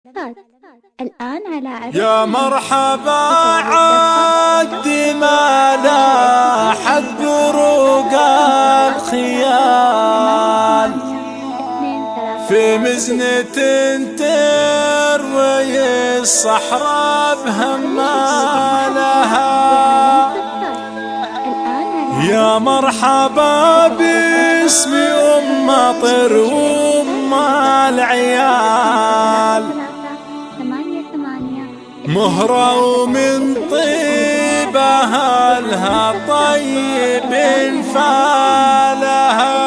الآن على عرض يا مرحبا عد ما لاحت بروق الخيال في مزنة تروي الصحراء بهمالها. يا مرحبا باسم مطر وام العيال مهرة ومن طيبها لها طيب فالها.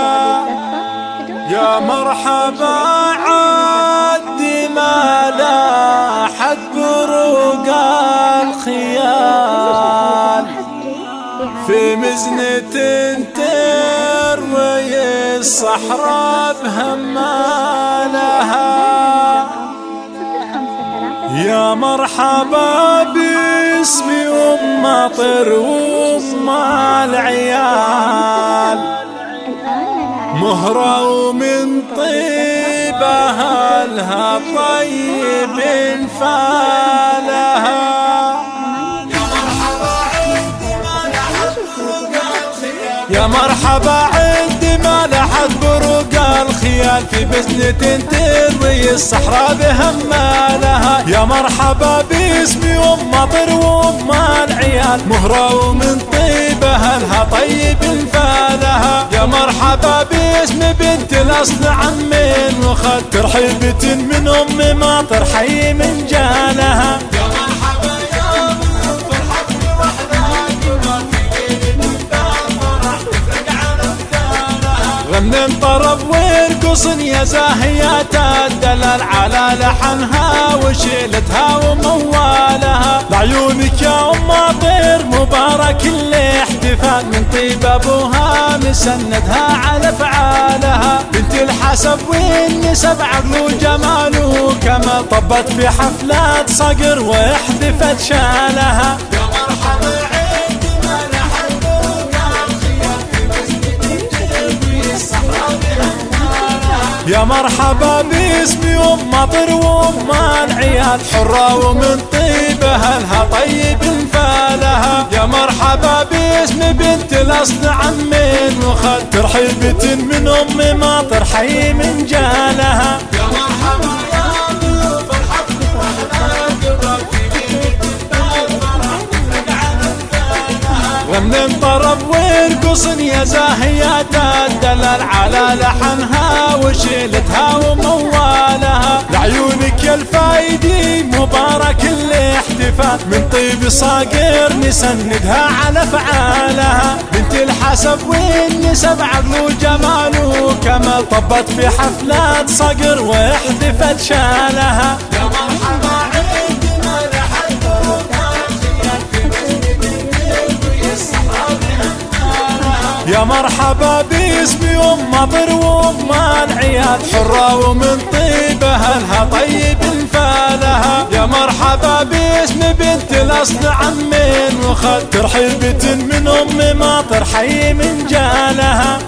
يا مرحبا عد ما لاحت بروق الخيال في مزنة تروي الصحراء بهمالها. يا مرحبا باسم مطر وام العيال مهرة ومن طيبها لها طيب فالها. يا مرحبا عند ما لحت بروق الخيال في بزنة تروي الصحراء بهمالها. يا مرحبا باسم ام مطر وام العيال مهرة ومن طيبها لها طيب فالها. يا مرحبا باسم بنت الاصل عمين وخد ترحيبة من ام مطر حي من جالها. يا مرحبا يا فرحتني غنن طرب ويرقصن يا زاهيات الدلال على لحنها وشيلتها وموالها. لعيونك يا ام طير مبارك الاحتفال من طيب ابوها مسندها على افعالها. بنت الحسب والنسب عقل وجمال وكمال طبت في حفلات صقر واحتفت شالها. يا مرحبا يا مرحبا باسم ام مطر وام العيال حرة ومن طيبها لها طيب فالها. يا مرحبا باسم بنت الاصل عمين وخد ترحيبة من ام مطر حي من جالها. يا مرحبا يا فرحتني غنن طرب ويرقصن يا زاهيات الدلال على لحنها وشيلتها وموالها. لعيونك يا الفايدي مبارك الاحتفال من طيب صاقر نسندها على افعالها. بنت الحسب والنسب عقل وجمال وكمال طبت في حفلات صقر واحتفت شالها. يا مرحبا يا مرحبا باسم ام مطر وام العيال حرة ومن طيبها لها طيب فالها. يا مرحبا باسم بنت الاصل عمين وخد ترحيبة من ام مطر حي من جالها.